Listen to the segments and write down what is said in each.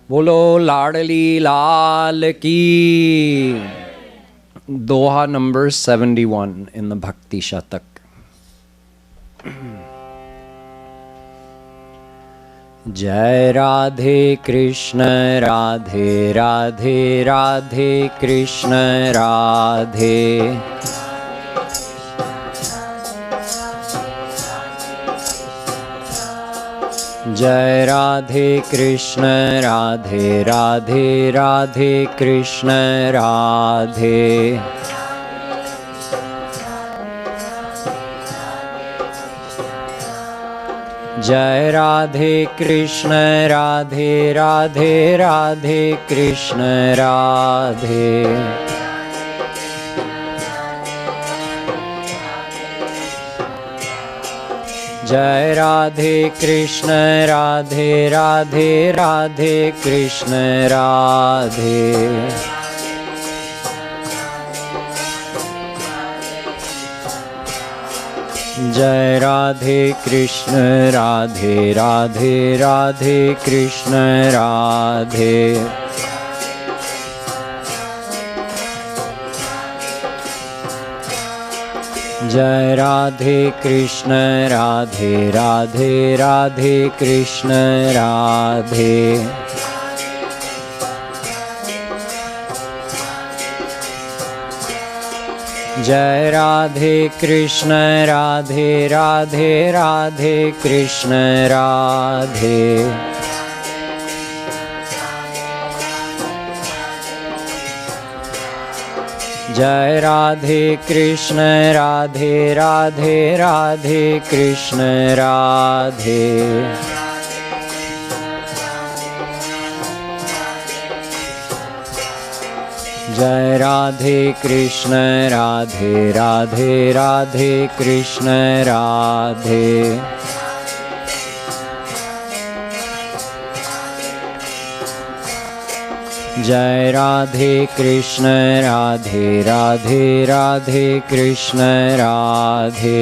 बोलो लाडली लाल की. Doha number 71 in the Bhakti Shatak. Jai Radhe Krishna Radhe Radhe Radhe Krishna Radhe. Jai Radhe Krishna Radhe Radhe Radhe Krishna Radhe. Jai Radhe Krishna Radhe Radhe Radhe Krishna Radhe. Jai Radhe Krishna Radhe Radhe Radhe Krishna Radhe. Jai Radhe Krishna Radhe Radhe Radhe Krishna Radhe. Jai Radhe Krishna Radhe Radhe Radhe Krishna Radhe. Jai Radhe Krishna Radhe Radhe Radhe Krishna Radhe. Jai Radhe Krishna Radhe Radhe Radhe Krishna Radhe. Jai Radhe Krishna Radhe Radhe Radhe Krishna Radhe. Jai Radhe Krishna Radhe Radhe Radhe Krishna Radhe.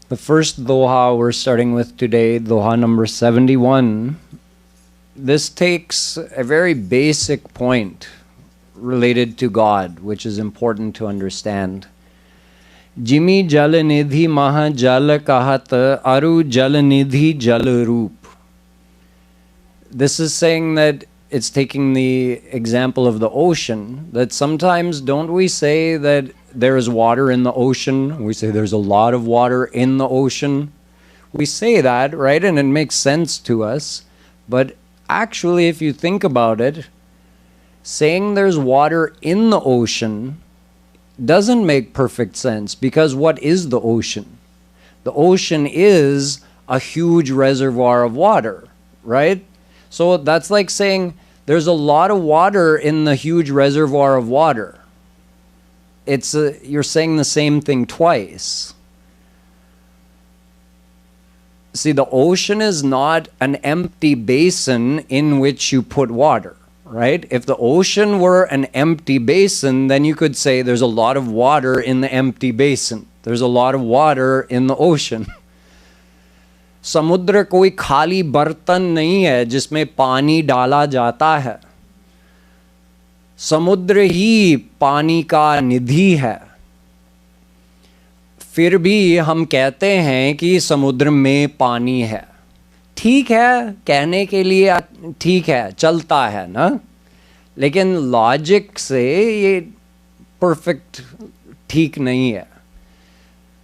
The first doha we're starting with today, doha number 71, this takes a very basic point related to God, which is important to understand. Jimi jal nidhi maha jal kahat aru jal nidhi jal roop. This is saying that it's taking the example of the ocean, that sometimes don't we say that there is water in the ocean? We say there's a lot of water in the ocean. We say that, right? And it makes sense to us. But actually, if you think about it, saying there's water in the ocean doesn't make perfect sense, because what is the ocean? The ocean is a huge reservoir of water, right? So that's like saying there's a lot of water in the huge reservoir of water. You're saying the same thing twice. See, the ocean is not an empty basin in which you put water. Right? If the ocean were an empty basin, then you could say there's a lot of water in the empty basin. There's a lot of water in the ocean. समुद्र कोई खाली बर्तन नहीं है जिसमें पानी डाला जाता है. समुद्र ही पानी का निधि है. फिर भी हम कहते हैं कि समुद्र में पानी है. ठीक है, कहने के लिए ठीक है, चलता है ना, लेकिन लॉजिक से ये परफेक्ट ठीक नहीं है.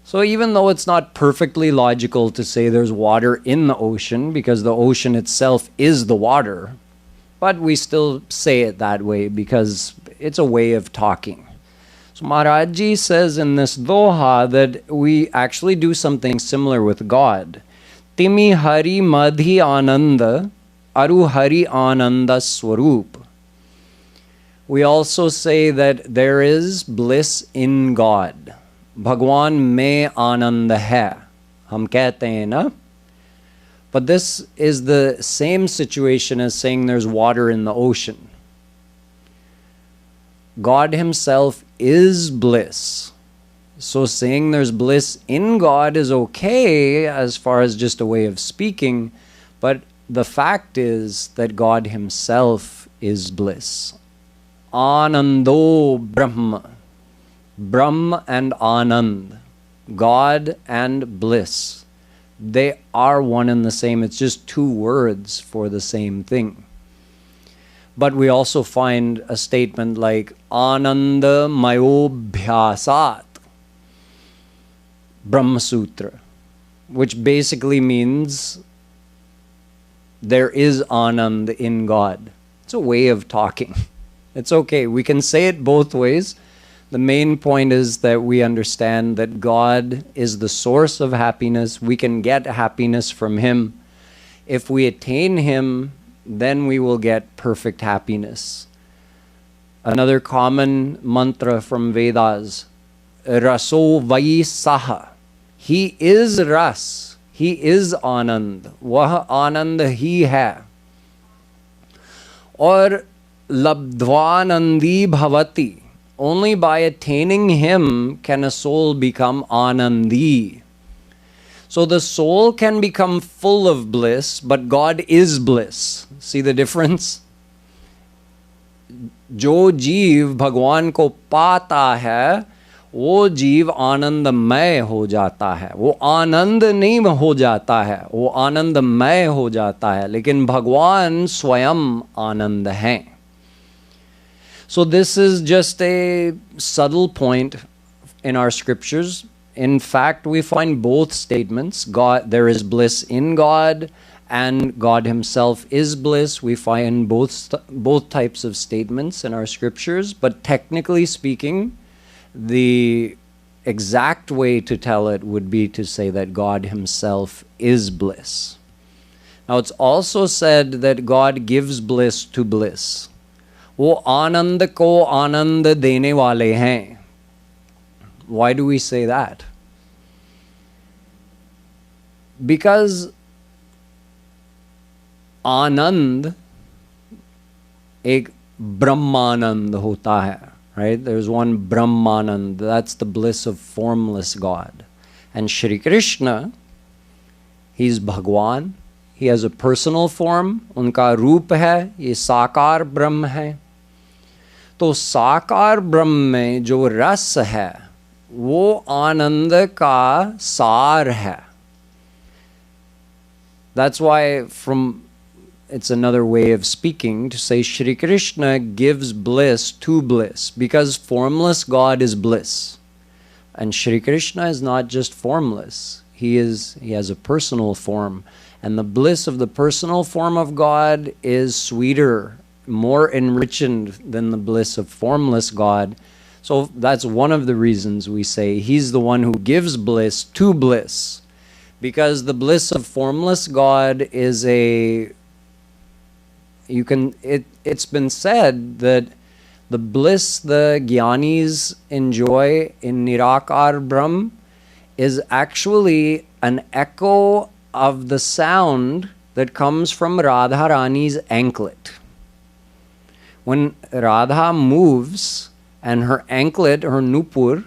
So even though it's not perfectly logical to say there's water in the ocean, because the ocean itself is the water, but we still say it that way because it's a way of talking. So Maharaj Ji says in this doha that we actually do something similar with God. Timi Hari Madhi Ananda Aru Hari Ananda Swarup. We also say that there is bliss in God. Bhagwan mein anand hai. Hum kehte hain na? But this is the same situation as saying there's water in the ocean. God himself is bliss. So saying there's bliss in God is okay as far as just a way of speaking, but the fact is that God himself is bliss. Anando Brahma. Brahm and Anand. God and bliss. They are one and the same. It's just two words for the same thing. But we also find a statement like Ananda Mayobhyasat, Brahm Sutra, which basically means there is Anand in God. It's a way of talking. It's okay. We can say it both ways. The main point is that we understand that God is the source of happiness. We can get happiness from him. If we attain him, then we will get perfect happiness. Another common mantra from Vedas, Raso Vai Saha. He is Ras. He is Anand. Wah Anand hi hai. Or Labdvanandi Bhavati. Only by attaining him can a soul become Anandi. So the soul can become full of bliss, but God is bliss. See the difference? जो जीव भगवान को पाता है, वो जीव आनंदमय हो जाता है. वो आनंद नहीं हो जाता है, वो आनंदमय हो जाता है. लेकिन भगवान स्वयं आनंद हैं. So this is just a subtle point in our scriptures. In fact, we find both statements. There is bliss in God, and God himself is bliss. We find both types of statements in our scriptures. But technically speaking, the exact way to tell it would be to say that God himself is bliss. Now, it's also said that God gives bliss to bliss. वो आनंद को आनंद देने वाले हैं. Why do we say that? Because आनंद एक ब्रह्मानंद होता है. Right? There's one Brahmanand. That's the bliss of formless God. And Shri Krishna, he's Bhagwan. He has a personal form. उनका रूप है. ये साकार ब्रह्म है. तो साकार ब्रह्म में जो रस है, वो आनंद का सार है. That's why it's another way of speaking to say Shri Krishna gives bliss to bliss, because formless God is bliss. And Shri Krishna is not just formless. He has a personal form. And the bliss of the personal form of God is sweeter, more enriched than the bliss of formless God. So that's one of the reasons we say he's the one who gives bliss to bliss. Because the bliss of formless God is it's been said that the bliss the Gyanis enjoy in Nirakar Brahm is actually an echo of the sound that comes from Radha Rani's anklet. When Radha moves and her anklet, her nupur,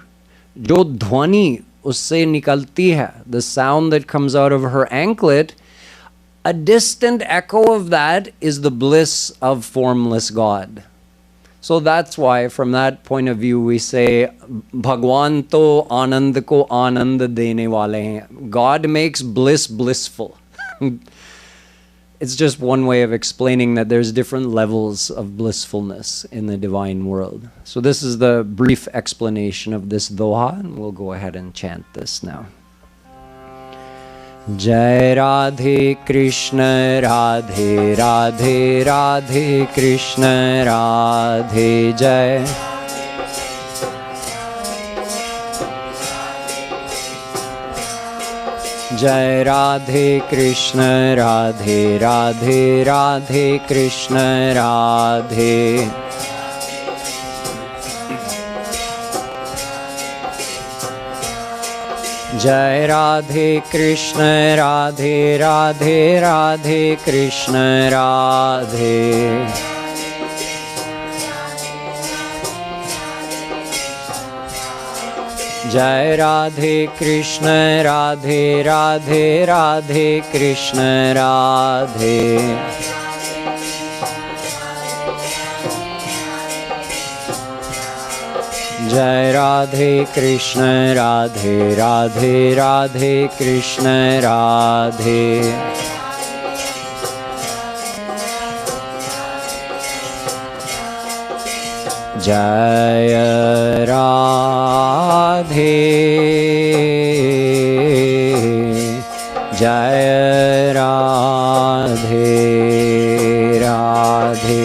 jo dhwani usse nikalti hai, the sound that comes out of her anklet, a distant echo of that is the bliss of formless God. So that's why, from that point of view, we say, Bhagwan to anand ko anand dene wale hain. God makes bliss blissful. It's just one way of explaining that there's different levels of blissfulness in the divine world. So this is the brief explanation of this doha, and we'll go ahead and chant this now. Jai Radhe Krishna Radhe Radhe Radhe Krishna Radhe Jai. Jai Radhe Krishna Radhe Radhe Radhe Krishna Radhe. Jai Radhe Krishna Radhe Radhe Radhe Krishna Radhe. जय राधे कृष्ण राधे राधे राधे कृष्ण राधे। जय राधे कृष्ण राधे राधे राधे कृष्ण राधे। जय राधे जय राधे राधे।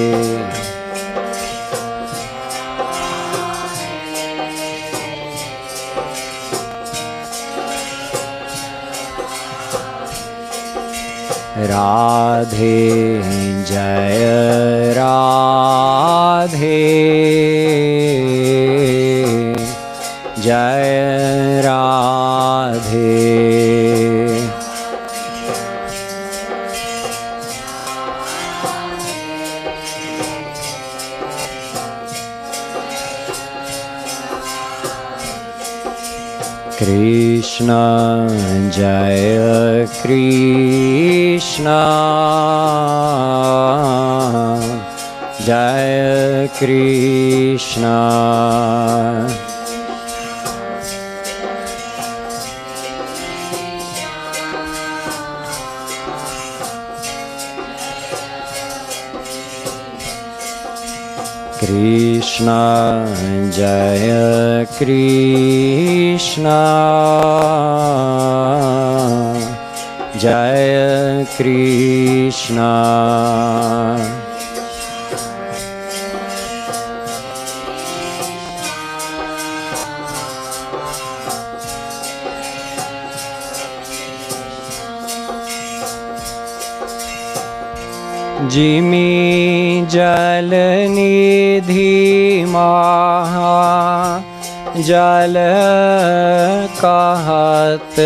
राधे जय राधे जय राधे। कृष्ण जय कृष्ण जय कृष्ण। कृष्ण जय कृष्ण जय कृष्ण। जिमि जल निधि महा जल कहत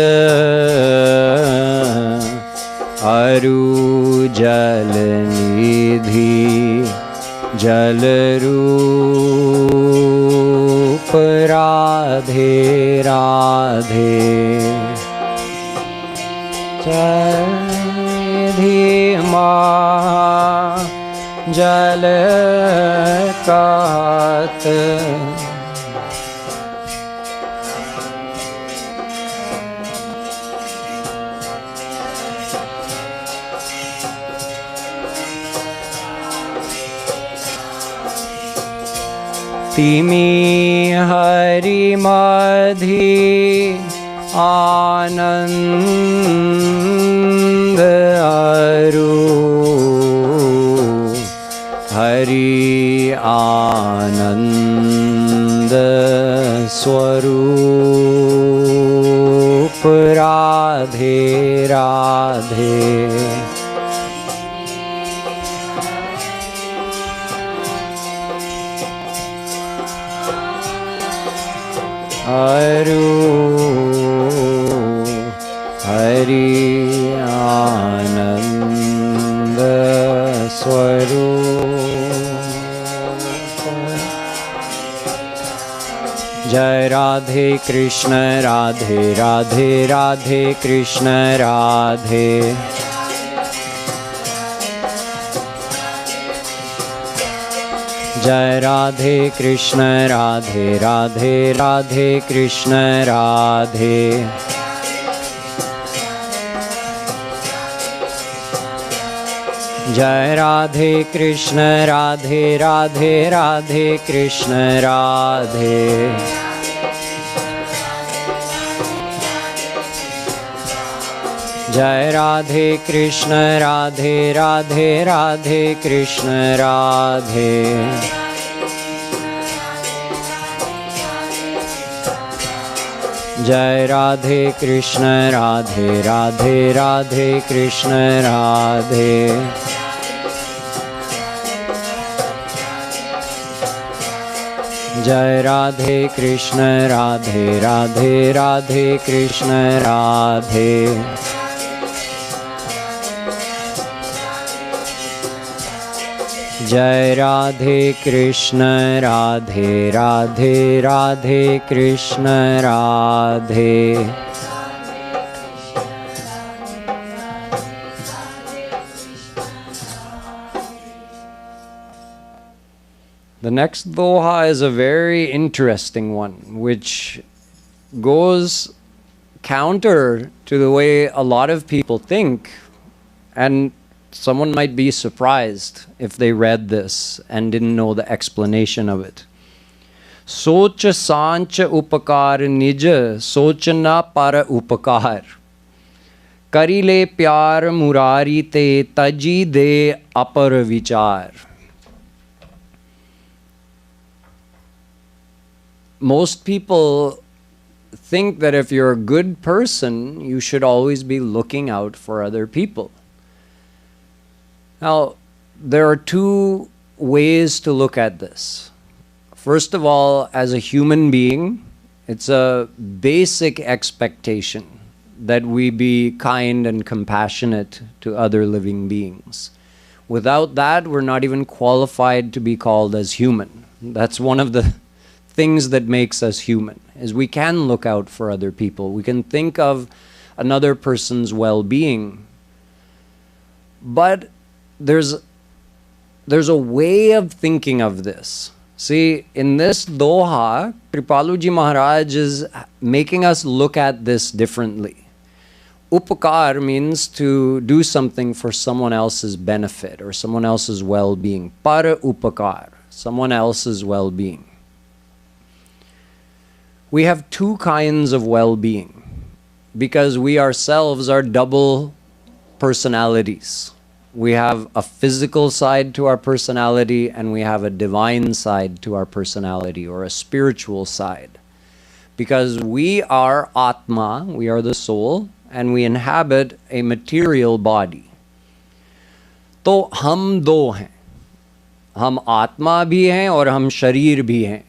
अरु जल निधि जल रूप राधे राधे। जल कहत तिमी हरि मधि आनंद अरु हरि आनंद स्वरूप राधे राधे। अरु हरि आनंद स्वरूप। जय राधे कृष्ण राधे राधे राधे कृष्ण राधे। जय राधे कृष्ण राधे राधे राधे कृष्ण राधे। जय राधे कृष्ण राधे राधे राधे कृष्ण राधे। जय राधे कृष्ण राधे राधे राधे कृष्ण राधे। जय राधे कृष्ण राधे राधे राधे कृष्ण राधे। जय राधे कृष्ण राधे राधे राधे कृष्ण राधे। जय Radhe Krishna Radhe Radhe Radhe Krishna Radhe. The next doha is a very interesting one, which goes counter to the way a lot of people think, and someone might be surprised if they read this and didn't know the explanation of it. Soch sanch upakar nij, soch na para upakar. Kari le pyar murari te, taji de apar vichar. Most people think that if you're a good person, you should always be looking out for other people. Now, there are two ways to look at this. First of all, as a human being, it's a basic expectation that we be kind and compassionate to other living beings. Without that, we're not even qualified to be called as human. That's one of the things that makes us human, is we can look out for other people. We can think of another person's well-being. But there's a way of thinking of this. See, in this doha, Kripaluji Maharaj is making us look at this differently. Upakar means to do something for someone else's benefit or someone else's well-being. Para upakar, someone else's well-being. We have two kinds of well-being because we ourselves are double personalities. We have a physical side to our personality and we have a divine side to our personality, or a spiritual side. Because we are Atma, we are the soul, and we inhabit a material body. तो हम दो हैं, हम आत्मा भी हैं और हम शरीर भी हैं.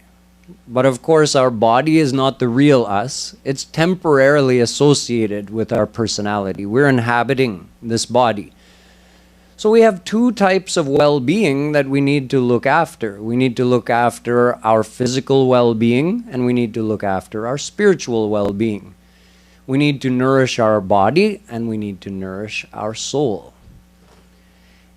But of course our body is not the real us. It's temporarily associated with our personality. We're inhabiting this body. So we have two types of well-being that we need to look after. We need to look after our physical well-being and we need to look after our spiritual well-being. We need to nourish our body and we need to nourish our soul.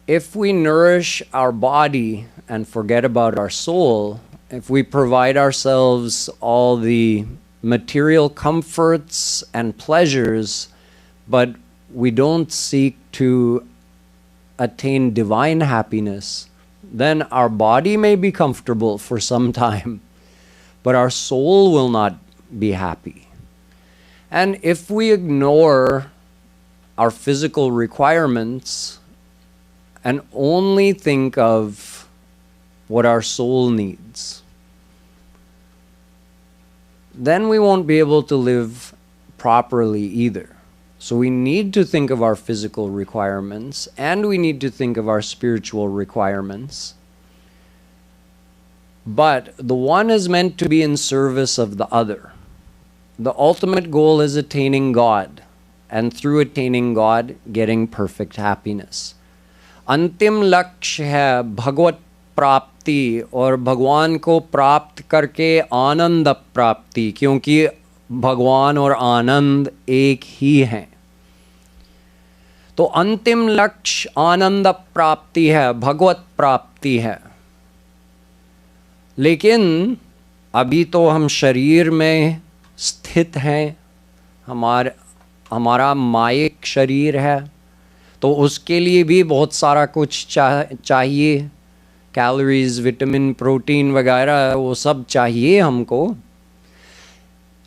If we nourish our body and forget about our soul, if we provide ourselves all the material comforts and pleasures, but we don't seek to attain divine happiness, then our body may be comfortable for some time, but our soul will not be happy. And if we ignore our physical requirements and only think of what our soul needs, then we won't be able to live properly either. So we need to think of our physical requirements and we need to think of our spiritual requirements. But the one is meant to be in service of the other. The ultimate goal is attaining God, and through attaining God, getting perfect happiness. अंतिम लक्ष्य है भगवत प्राप्ति और भगवान को प्राप्त करके आनंद प्राप्ति, क्योंकि भगवान और आनंद एक ही हैं. तो अंतिम लक्ष्य आनंद प्राप्ति है, भगवत प्राप्ति है. लेकिन अभी तो हम शरीर में स्थित हैं, हमारा मायिक शरीर है, तो उसके लिए भी बहुत सारा कुछ चाहिए. कैलोरीज, विटामिन, प्रोटीन वगैरह वो सब चाहिए हमको.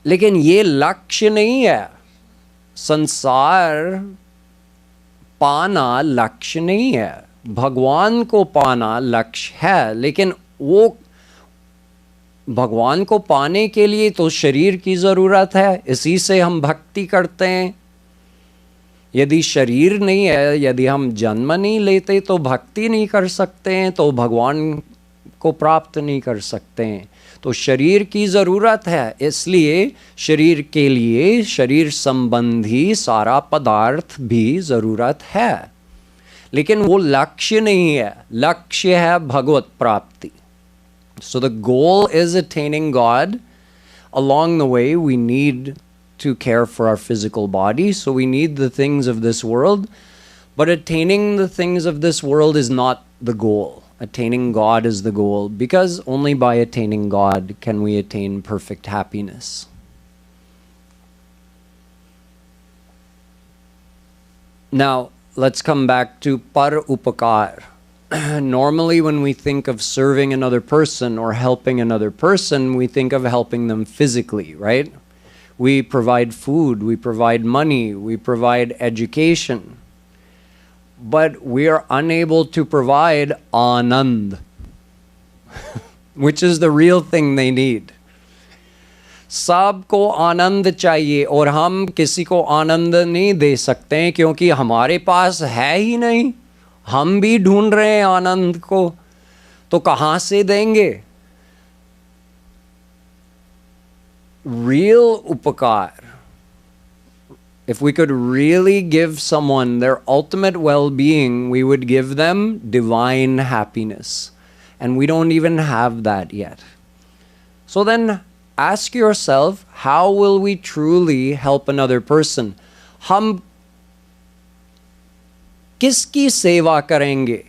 लेकिन ये लक्ष्य नहीं है. संसार पाना लक्ष्य नहीं है, भगवान को पाना लक्ष्य है. लेकिन वो भगवान को पाने के लिए तो शरीर की ज़रूरत है, इसी से हम भक्ति करते हैं. यदि शरीर नहीं है, यदि हम जन्म नहीं लेते तो भक्ति नहीं कर सकते हैं, तो भगवान को प्राप्त नहीं कर सकते हैं. तो शरीर की ज़रूरत है, इसलिए शरीर के लिए शरीर संबंधी सारा पदार्थ भी ज़रूरत है. लेकिन वो लक्ष्य नहीं है, लक्ष्य है भगवत प्राप्ति. So the goal is attaining God. Along the way, we need to care for our physical body, so we need the things of this world. But attaining the things of this world is not the goal. Attaining God is the goal, because only by attaining God can we attain perfect happiness. Now, let's come back to par upakar. Normally, when we think of serving another person or helping another person, we think of helping them physically, right? We provide food, we provide money, we provide education. But we are unable to provide anand, which is the real thing they need. सबको आनंद चाहिए और हम किसी को आनंद नहीं दे सकते हैं क्योंकि हमारे पास है ही नहीं. हम भी ढूंढ रहे हैं आनंद को, तो कहाँ से देंगे? Real upakar. If we could really give someone their ultimate well-being, we would give them divine happiness. And we don't even have that yet. So then ask yourself, how will we truly help another person? हम किसकी सेवा करेंगे?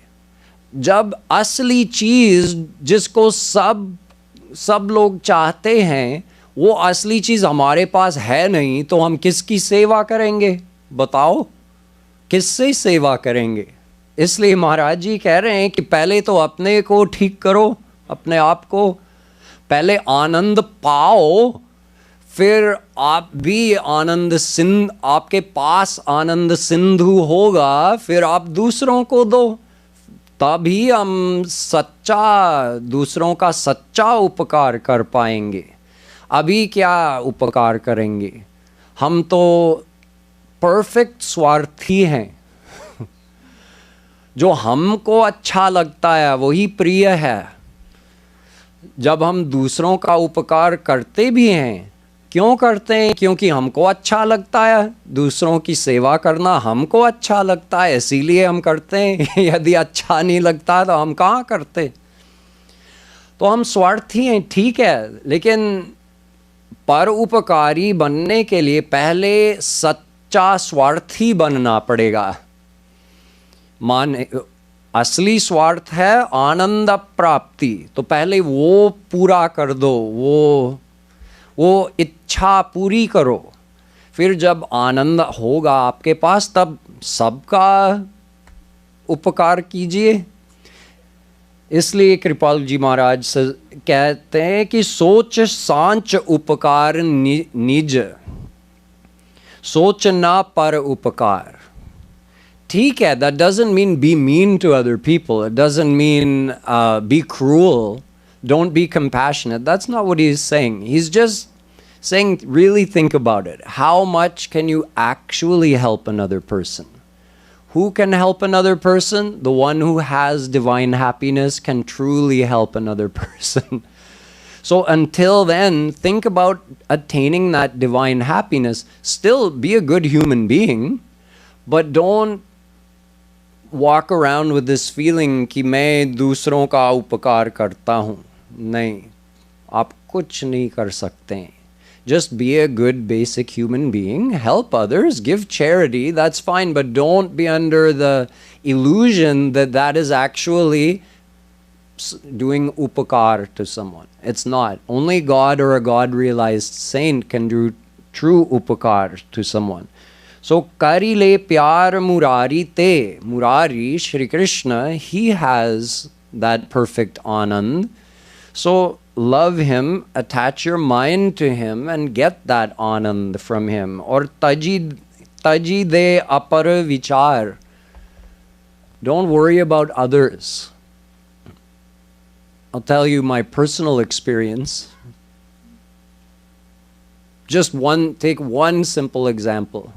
जब असली चीज जिसको सब लोग चाहते हैं, वो असली चीज हमारे पास है नहीं, तो हम किसकी सेवा करेंगे? बताओ, किससे सेवा करेंगे? इसलिए महाराज जी कह रहे हैं कि पहले तो अपने को ठीक करो, अपने आप को पहले आनंद पाओ, फिर आप भी आनंद सिंध, आपके पास आनंद सिंधु होगा, फिर आप दूसरों को दो, तभी हम सच्चा, दूसरों का सच्चा उपकार कर पाएंगे. अभी क्या उपकार करेंगे? हम तो परफेक्ट स्वार्थी हैं. जो हमको अच्छा लगता है वही प्रिय है. जब हम दूसरों का उपकार करते भी हैं, क्यों करते हैं? क्योंकि हमको अच्छा लगता है. दूसरों की सेवा करना हमको अच्छा लगता है, इसीलिए हम करते हैं. यदि अच्छा नहीं लगता तो हम कहाँ करते? तो हम स्वार्थी हैं, ठीक है, लेकिन पर उपकारी बनने के लिए पहले सच्चा स्वार्थी बनना पड़ेगा. असली स्वार्थ है आनंद प्राप्ति, तो पहले वो पूरा कर दो, वो इच्छा पूरी करो. फिर जब आनंद होगा आपके पास, तब सबका उपकार कीजिए. इसलिए कृपाल जी महाराज से कहते हैं कि सोच सांच उपकार निज, सोच ना पर उपकार. ठीक है, that doesn't mean be mean to other people. It doesn't mean be cruel. Don't be compassionate. That's not what he's saying. He's just saying, really think about it. How much can you actually help another person? Who can help another person? The one who has divine happiness can truly help another person. So until then, think about attaining that divine happiness. Still be a good human being, but don't walk around with this feeling कि मैं दूसरों का उपकार करता हूँ. नहीं, आप कुछ नहीं कर सकते हैं. Just be a good basic human being, help others, give charity, that's fine, but don't be under the illusion that that is actually doing upakar to someone. It's not. Only God or a God-realized saint can do true upakar to someone. So, kari le pyar murari te, Murari, Shri Krishna, he has that perfect anand. So, love him, attach your mind to him and get that anand from him. Or taji de apar vichar. Don't worry about others. I'll tell you my personal experience. Just take one simple example.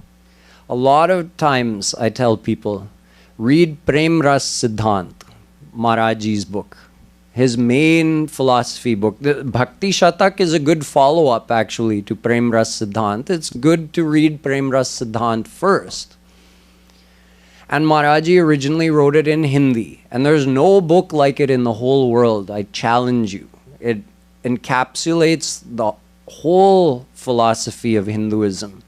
A lot of times I tell people, read Prem Ras Siddhant, Maharajji's book. His main philosophy book. The Bhakti Shatak is a good follow-up actually to Prem Ras Siddhant. It's good to read Prem Ras Siddhant first. And Maharaji originally wrote it in Hindi. And there's no book like it in the whole world. I challenge you. It encapsulates the whole philosophy of Hinduism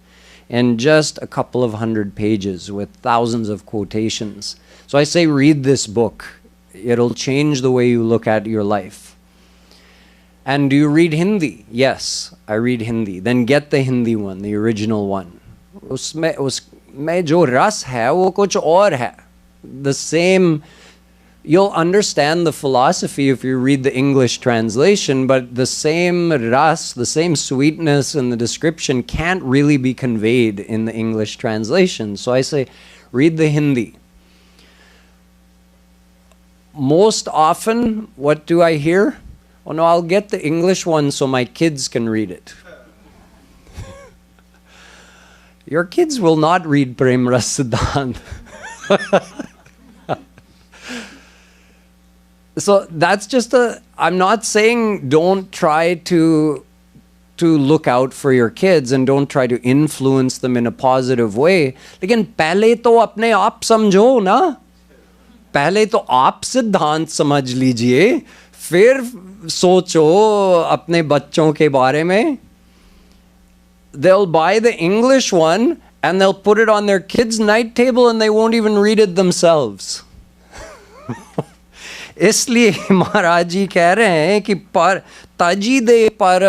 in just a couple of 100 pages with thousands of quotations. So I say read this book. It'll change the way you look at your life. And do you read Hindi? Yes, I read Hindi. Then get the Hindi one, the original one. उसमें जो रस है वो कुछ और है. The same, you'll understand the philosophy if you read the English translation, but the same ras, the same sweetness in the description can't really be conveyed in the English translation. So I say, read the Hindi. Most often, what do I hear? Oh no, I'll get the English one so my kids can read it. Your kids will not read Prem Ras Siddhant. So that's just I'm not saying don't try to look out for your kids and don't try to influence them in a positive way. लेकिन पहले तो अपने आप समझो ना. पहले तो आप सिद्धांत समझ लीजिए, फिर सोचो अपने बच्चों के बारे में. They'll buy the English one and they'll put it on their kids' night table and they won't even read it themselves. इसलिए महाराज जी कह रहे हैं कि पर तजी दे पर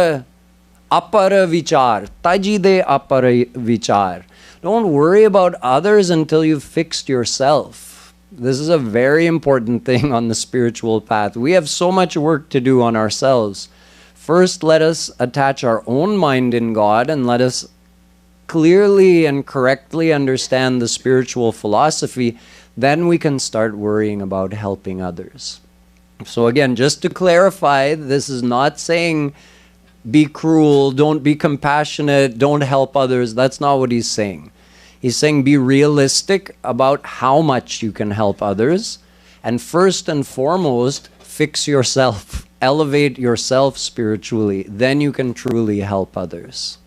अपर विचार, तजी दे अपर विचार. Don't worry about others until you've fixed yourself. This is a very important thing on the spiritual path. We have so much work to do on ourselves. First, let us attach our own mind in God and let us clearly and correctly understand the spiritual philosophy. Then we can start worrying about helping others. So again, just to clarify, this is not saying be cruel, don't be compassionate, don't help others. That's not what he's saying. He's saying be realistic about how much you can help others. And first and foremost, fix yourself. Elevate yourself spiritually. Then you can truly help others.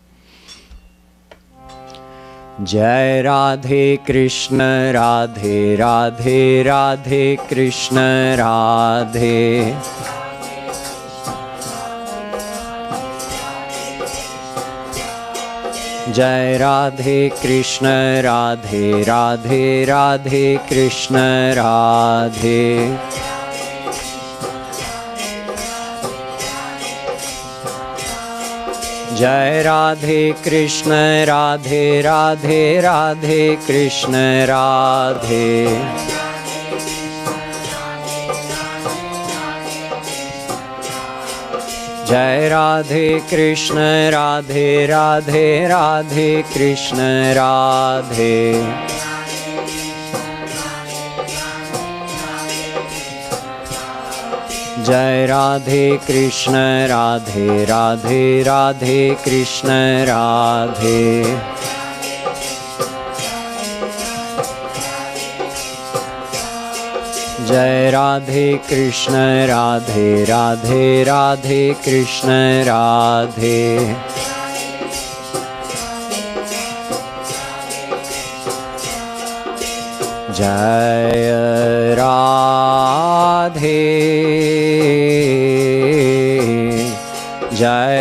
Jai Radhe Krishna Radhe Radhe Radhe Krishna Radhe. Jai Radhe Krishna Radhe Radhe Radhe Krishna Radhe. Jai Radhe Krishna Radhe Radhe Radhe Krishna Radhe. Jai Radhe Krishna Radhe Radhe Radhe Krishna Radhe. Jai Radhe Krishna Radhe Radhe Radhe Krishna Radhe. Jai Radhe Krishna Radhe Radhe Radhe Krishna Radhe. Jai Radhe. Jai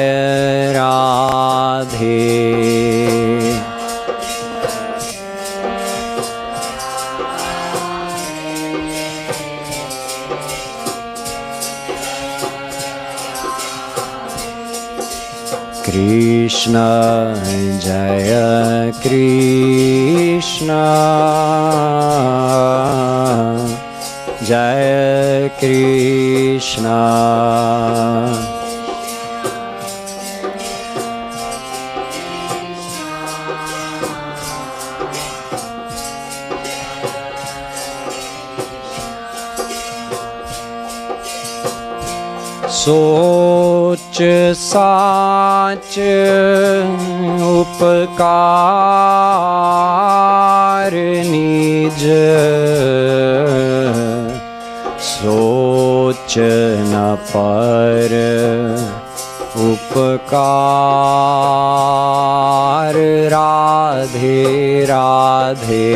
Radhe. Krishna Jaya Krishna Jaya Krishna. सोच साच उपकार निज सोच न पर उपकार राधे राधे.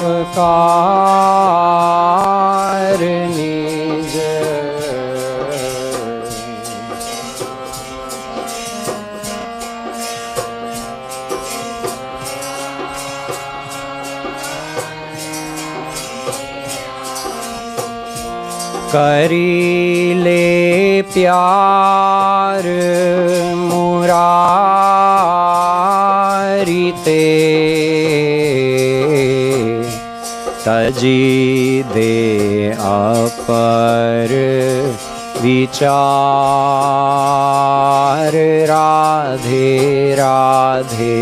उपकार निज करीले प्यार मुरारी ते तजी दे अपर विचार राधे राधे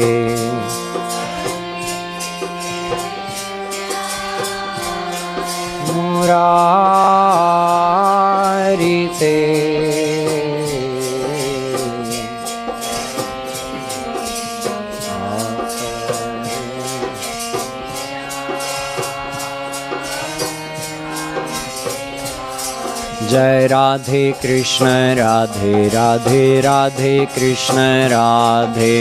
मुरारी ते जय राधे कृष्ण राधे राधे राधे कृष्ण राधे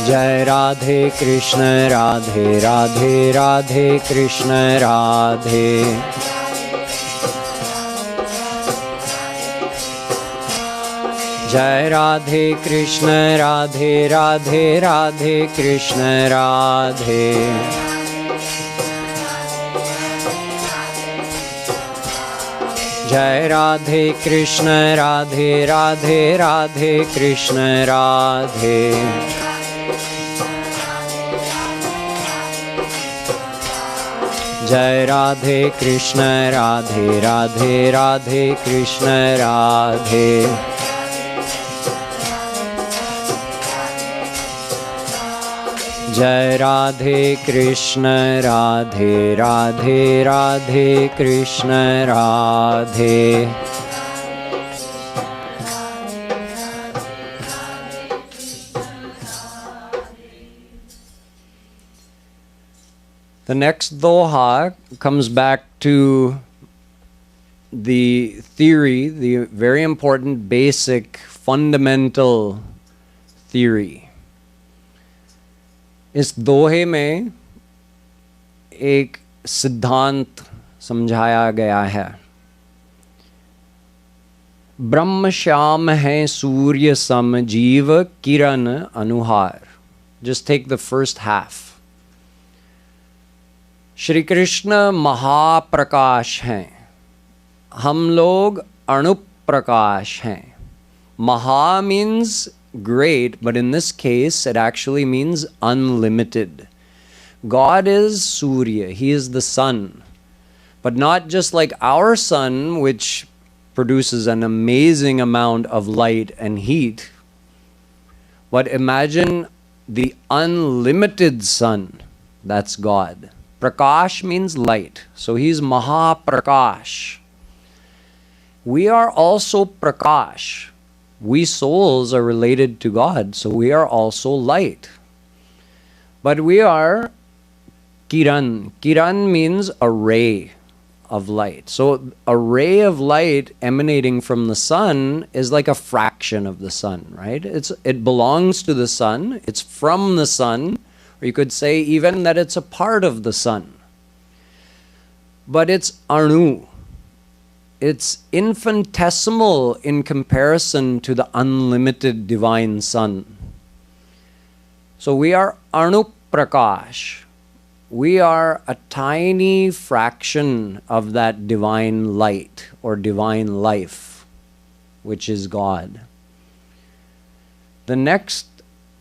जय राधे कृष्ण राधे राधे राधे कृष्ण राधे जय राधे कृष्ण राधे राधे राधे कृष्ण राधे जय राधे कृष्ण राधे राधे राधे कृष्ण राधे जय राधे कृष्ण राधे राधे राधे कृष्ण राधे जय Radhe Krishna Radhe Radhe Radhe Krishna Radhe The next doha comes back to the theory, the very important, basic, fundamental theory. इस दोहे में एक सिद्धांत समझाया गया है. ब्रह्म श्याम है सूर्य सम जीव किरण अनुहार. Just take the first half. Shri Krishna Mahaprakash हैं, हम लोग अणुप्रकाश हैं. Maha means great, but in this case it actually means unlimited. God is Surya, He is the sun, but not just like our sun, which produces an amazing amount of light and heat, but imagine the unlimited sun. That's God. Prakash means light, so He's Mahaprakash. We are also Prakash. We souls are related to God, so we are also light. But we are Kiran. Kiran means a ray of light. So a ray of light emanating from the sun is like a fraction of the sun, right? It belongs to the sun, it's from the sun, or you could say even that it's a part of the sun. But it's Anu. It's infinitesimal in comparison to the unlimited divine sun. So we are Anu Prakash. We are a tiny fraction of that divine light or divine life, which is God. The next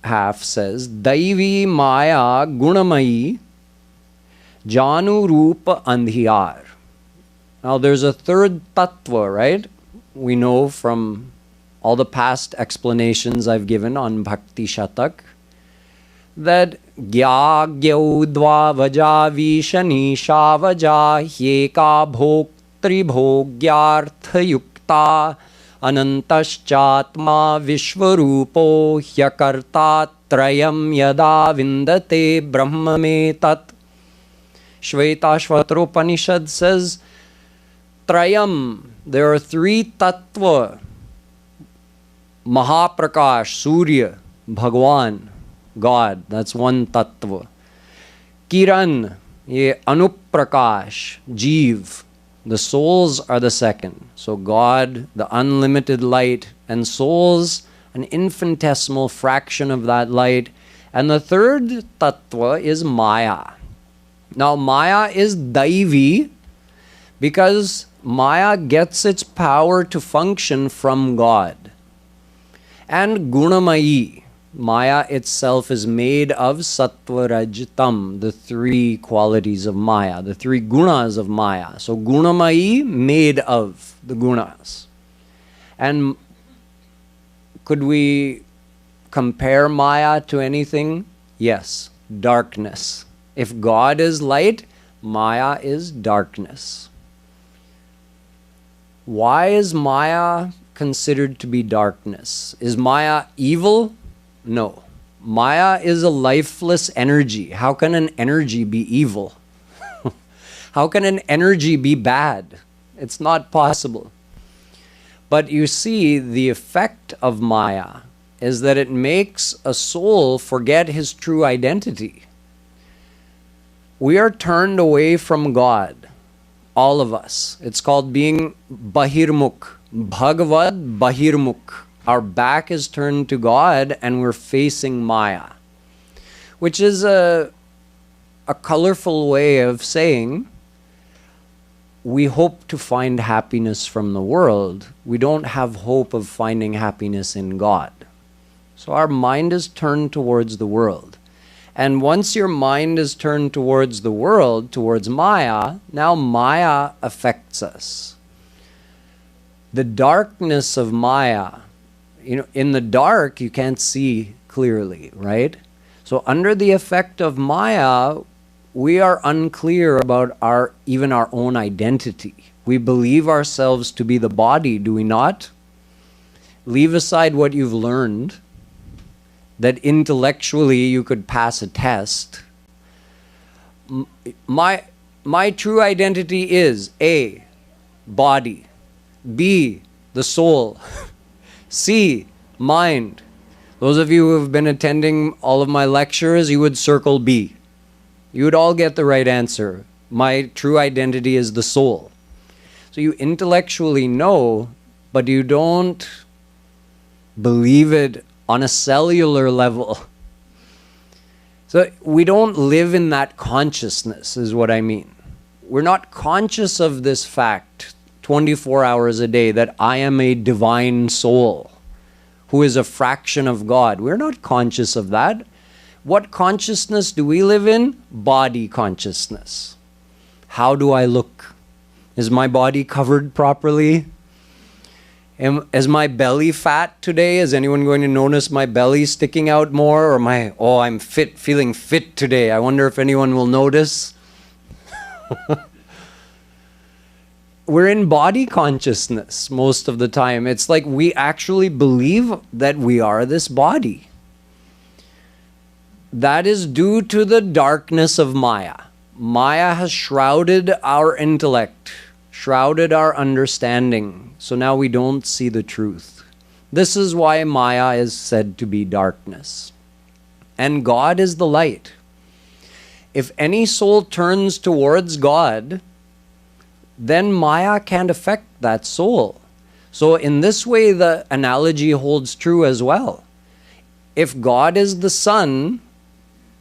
half says, Daivi Maya Gunamayi Janu Rupa Andhiyar. Now there's a third tattva, right? We know from all the past explanations I've given on Bhakti Shatak that Gya Gyaudva Vaja Vishani Shavaja Hyeka Bhoktri Bhogyartha Yukta Anantaschatma Vishwarupo Hyakarta Trayam Yada Vindate Brahma Me Tat. Shvetashvatra Upanishad says Trayam, there are three tattva. Mahaprakash, Surya, Bhagwan, God, that's one tattva. Kiran, ye anuprakash, Jeev, the souls are the second. So God, the unlimited light, and souls, an infinitesimal fraction of that light. And the third tattva is Maya. Now Maya is Daivi because Maya gets its power to function from God. And Gunamayi, Maya itself is made of Sattva, Raj, Tam, the three qualities of Maya, the three gunas of Maya. So Gunamayi, made of the gunas. And could we compare Maya to anything? Yes, darkness. If God is light, Maya is darkness. Why is Maya considered to be darkness? Is Maya evil? No. Maya is a lifeless energy. How can an energy be evil? How can an energy be bad? It's not possible. But you see, the effect of Maya is that it makes a soul forget his true identity. We are turned away from God, all of us. It's called being Bahirmukh, Bhagwad Bahirmukh. Our back is turned to God and we're facing Maya, which is a colorful way of saying we hope to find happiness from the world. We don't have hope of finding happiness in God. So our mind is turned towards the world. And once your mind is turned towards the world, towards Maya, now Maya affects us. The darkness of Maya, in the dark, you can't see clearly, right? So under the effect of Maya, we are unclear about even our own identity. We believe ourselves to be the body, do we not? Leave aside what you've learned, that intellectually you could pass a test. My true identity is A, body, B, the soul, C, mind. Those of you who have been attending all of my lectures, you would circle B. You would all get the right answer. My true identity is the soul. So you intellectually know, but you don't believe it on a cellular level. So we don't live in that consciousness, is what I mean. We're not conscious of this fact 24 hours a day that I am a divine soul who is a fraction of God. We're not conscious of that. What consciousness do we live in? Body consciousness. How do I look? Is my body covered properly? Is my belly fat today? Is anyone going to notice my belly sticking out more? Or I'm fit, feeling fit today. I wonder if anyone will notice. We're in body consciousness most of the time. It's like we actually believe that we are this body. That is due to the darkness of Maya. Maya has shrouded our intellect, shrouded our understanding. So now we don't see the truth. This is why Maya is said to be darkness. And God is the light. If any soul turns towards God, then Maya can't affect that soul. So in this way, the analogy holds true as well. If God is the sun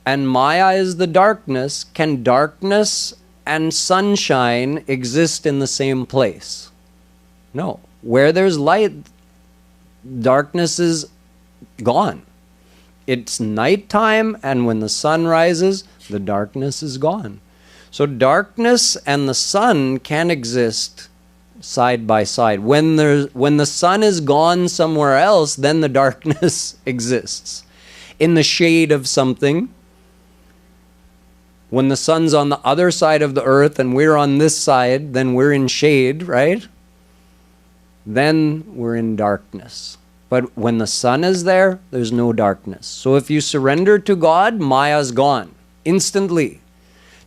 and Maya is the darkness, can darkness and sunshine exist in the same place? No. Where there's light, darkness is gone. It's nighttime, and when the sun rises, the darkness is gone. So darkness and the sun can exist side by side. When the sun is gone somewhere else, then the darkness exists. In the shade of something, when the sun's on the other side of the earth and we're on this side, then we're in shade, right? Then we're in darkness. But when the sun is there, there's no darkness. So if you surrender to God, Maya's gone instantly.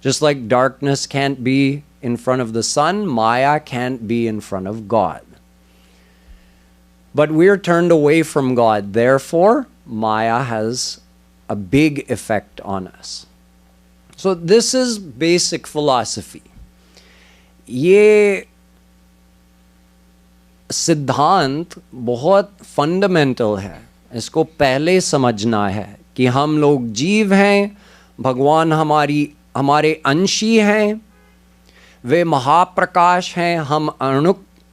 Just like darkness can't be in front of the sun, Maya can't be in front of God. But we're turned away from God. Therefore, Maya has a big effect on us. So this is basic philosophy. ये सिद्धांत बहुत fundamental है. इसको पहले समझना है कि हम लोग जीव हैं, भगवान हमारे अंशी हैं, वे महाप्रकाश हैं, हम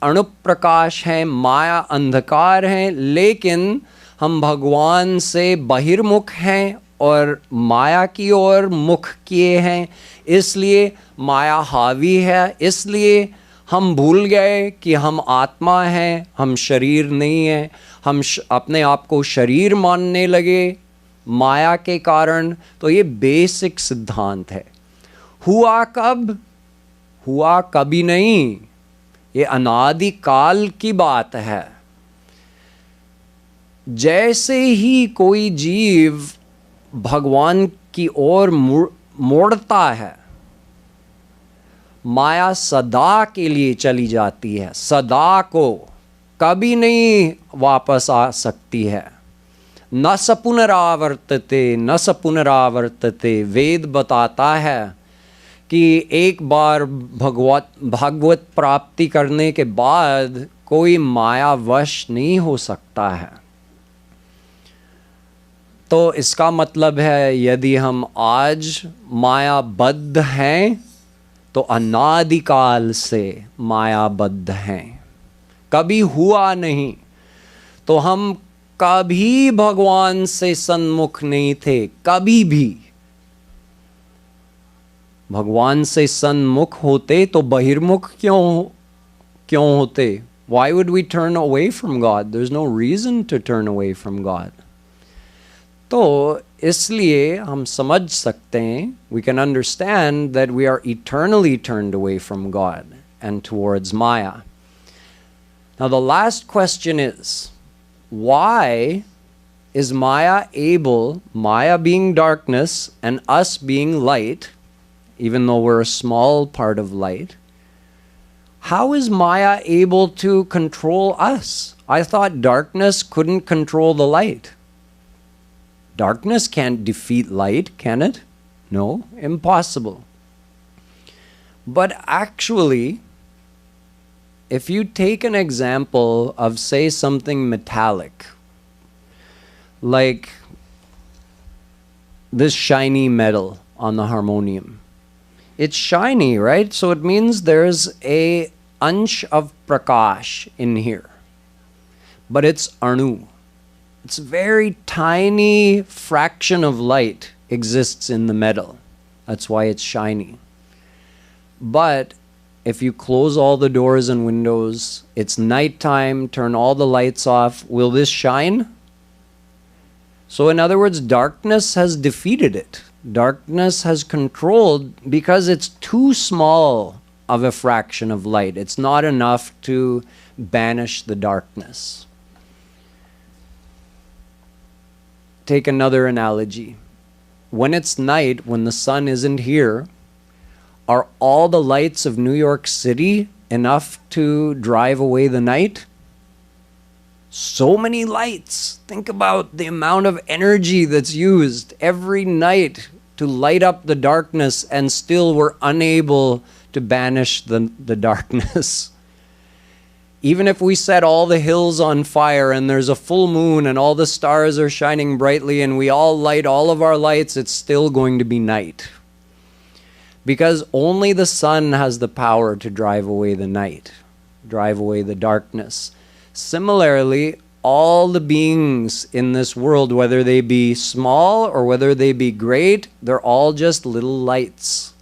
अणुप्रकाश हैं, माया अंधकार हैं, लेकिन हम भगवान से बहिर्मुख हैं और माया की ओर मुख किए हैं. इसलिए माया हावी है. इसलिए हम भूल गए कि हम आत्मा हैं, हम शरीर नहीं हैं. हम अपने आप को शरीर मानने लगे माया के कारण. तो ये बेसिक सिद्धांत है. हुआ कब? हुआ कभी नहीं. ये अनादि काल की बात है. जैसे ही कोई जीव भगवान की ओर मोड़ता है, माया सदा के लिए चली जाती है. सदा को कभी नहीं वापस आ सकती है. न स पुनरावर्तते, न स पुनरावर्तते. वेद बताता है कि एक बार भगवत प्राप्ति करने के बाद कोई माया वश नहीं हो सकता है. तो इसका मतलब है यदि हम आज मायाबद्ध हैं तो अनादिकाल से मायाबद्ध हैं. कभी हुआ नहीं तो हम कभी भगवान से सन्मुख नहीं थे. कभी भी भगवान से सन्मुख होते तो बहिर्मुख क्यों होते? Why would we turn away from God? There's no reason to turn away from God. तो इसलिए हम समझ सकते हैं, we can understand that we are eternally turned away from God and towards Maya. Now the last question is, why is Maya able, Maya being darkness and us being light, even though we're a small part of light, how is Maya able to control us? I thought darkness couldn't control the light. Darkness can't defeat light, can it? No, impossible. But actually, if you take an example of, say, something metallic, like this shiny metal on the harmonium, it's shiny, right? So it means there's a ansh of prakash in here, but it's anu. It's a very tiny fraction of light exists in the metal. That's why it's shiny. But if you close all the doors and windows, it's nighttime, turn all the lights off, will this shine? So in other words, darkness has defeated it. Darkness has controlled because it's too small of a fraction of light. It's not enough to banish the darkness. Take another analogy. When it's night, when the sun isn't here, are all the lights of New York City enough to drive away the night? So many lights. Think about the amount of energy that's used every night to light up the darkness, and still we're unable to banish the darkness. Even if we set all the hills on fire and there's a full moon and all the stars are shining brightly and we all light all of our lights, it's still going to be night. Because only the sun has the power to drive away the night, drive away the darkness. Similarly, all the beings in this world, whether they be small or whether they be great, they're all just little lights.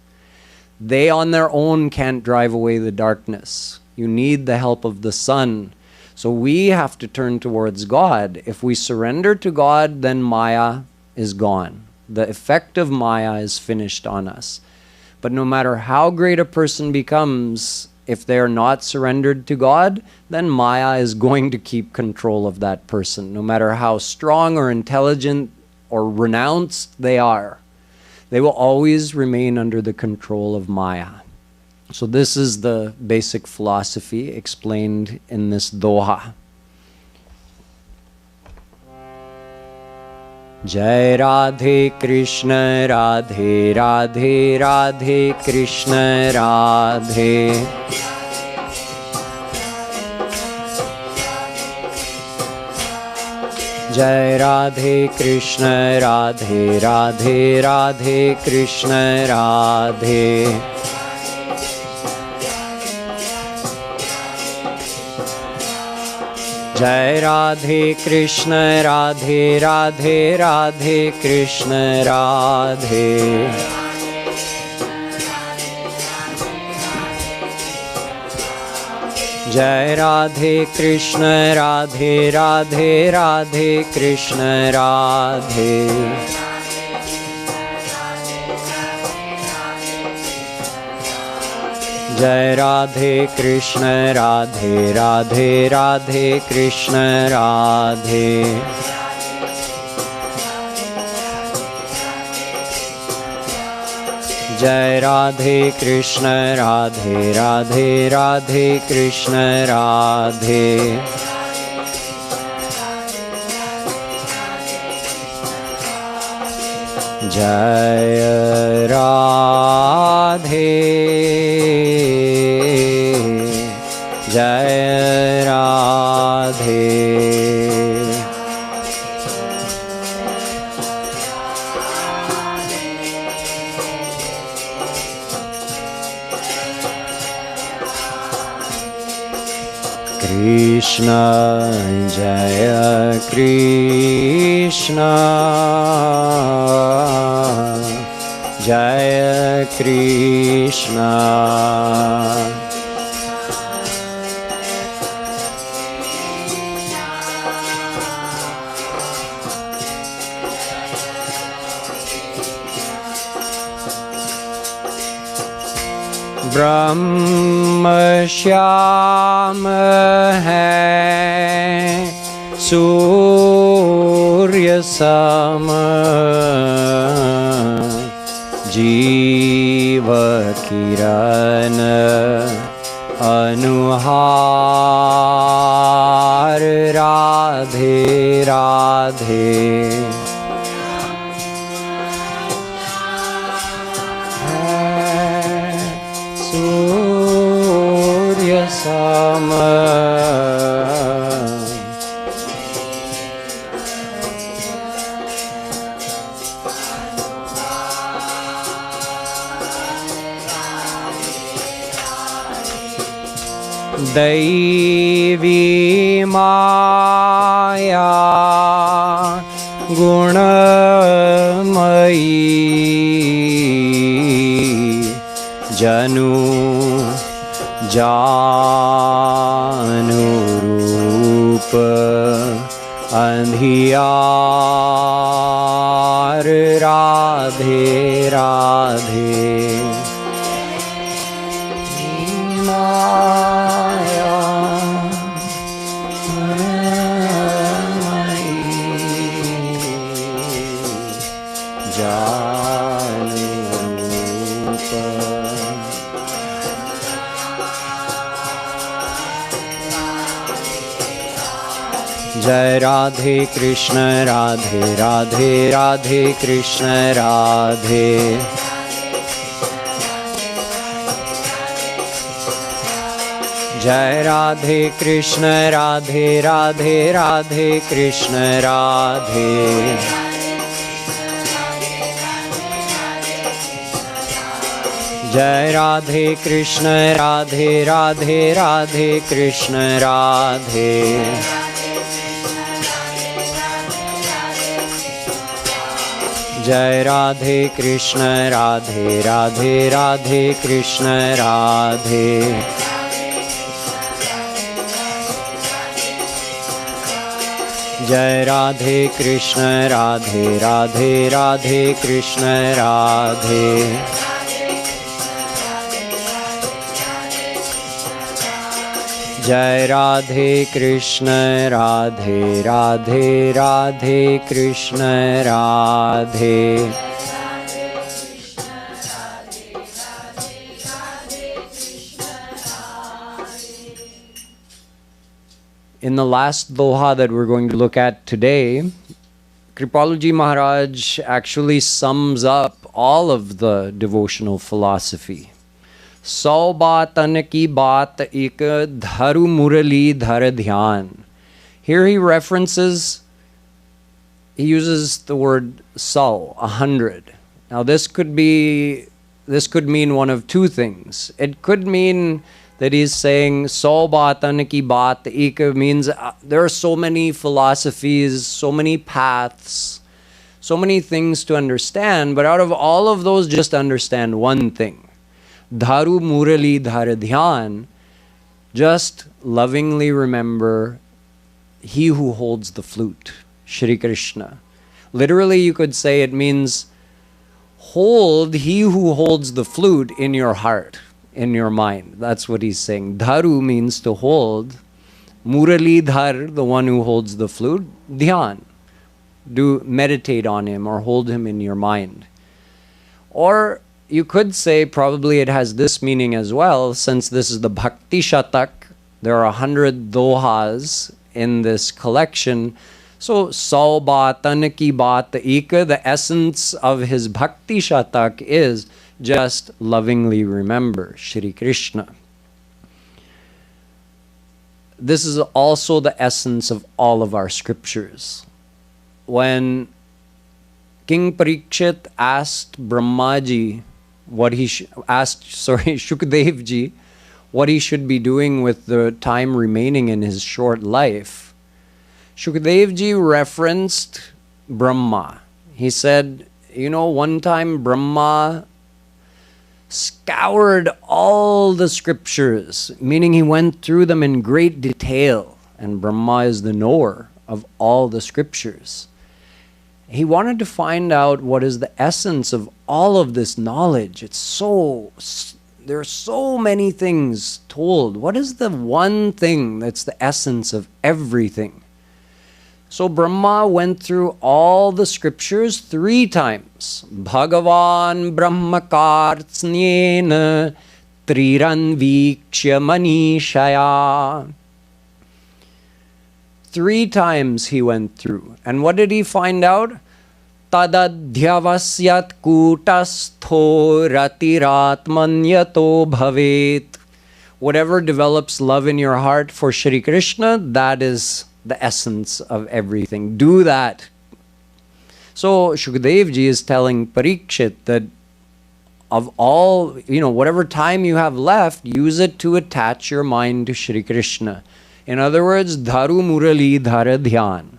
They on their own can't drive away the darkness. You need the help of the sun. So we have to turn towards God. If we surrender to God, then Maya is gone. The effect of Maya is finished on us. But no matter how great a person becomes, if they are not surrendered to God, then Maya is going to keep control of that person. No matter how strong or intelligent or renounced they are, they will always remain under the control of Maya. So this is the basic philosophy explained in this doha. जय राधे कृष्ण राधे राधे राधे कृष्ण राधे। जय राधे कृष्ण राधे राधे राधे कृष्ण राधे। जय राधे कृष्ण राधे राधे राधे कृष्ण राधे। जय राधे कृष्ण राधे राधे राधे कृष्ण राधे। जय राधे कृष्ण राधे राधे राधे कृष्ण राधे। जय राधे कृष्ण राधे राधे राधे कृष्ण राधे। जय राधे जय राधे। कृष्ण जय कृष्ण जय कृष्ण। ब्रह्म श्याम है सूर्य सम, जीव किरण अनुहार राधे राधे। सूर्य सम दैवी माया गुणमयी, जनु जानुरूप अंधियार राधे राधे। माया जानुरूप। जय राधे कृष्ण राधे राधे राधे कृष्ण राधे। जय राधे कृष्ण राधे राधे राधे कृष्ण राधे। जय राधे कृष्ण राधे राधे राधे कृष्ण राधे। जय राधे कृष्ण राधे राधे राधे कृष्ण राधे। जय राधे कृष्ण राधे राधे राधे कृष्ण राधे। जय Radhe Krishna Radhe Radhe Radhe Krishna Radhe. In the last doha that we're going to look at today, Kripaluji Maharaj actually sums up all of the devotional philosophy. Sau baatan ki baat ek dharu murali dhar dhyan. Here he uses the word sau, 100. Now this could mean one of two things. It could mean that he's saying sau baatan ki baat ek means there are so many philosophies, so many paths, so many things to understand, but out of all of those, just understand one thing. Dharu murali dhar dhyan, just lovingly remember he who holds the flute, Shri Krishna. Literally, you could say it means hold he who holds the flute in your heart, in your mind. That's what he's saying. Dharu means to hold. Murali dhar, the one who holds the flute. Dhyan, do meditate on him or hold him in your mind. Or you could say probably it has this meaning as well, since this is the Bhakti Shatak. There are 100 dohas in this collection. So, sau baatan ki baat ek, the essence of his Bhakti Shatak is just lovingly remember Shri Krishna. This is also the essence of all of our scriptures. When King Parikshit asked Brahmaji Shukdev ji what he should be doing with the time remaining in his short life, Shukdev ji referenced Brahma. He said, one time Brahma scoured all the scriptures, meaning he went through them in great detail, and Brahma is the knower of all the scriptures. He wanted to find out what is the essence of all of this knowledge. There are so many things told. What is the one thing that's the essence of everything? So Brahma went through all the scriptures 3 times. Bhagavan Brahmakartsnyena Triranvikshya Manishaya. 3 times he went through. And what did he find out? Tadadhyavasyat kutastho ratiratmanyato bhavet. Whatever develops love in your heart for Shri Krishna, that is the essence of everything. Do that. So Shukdev ji is telling Parikshit that of all, whatever time you have left, use it to attach your mind to Shri Krishna. In other words, dharu murali dhara dhyan.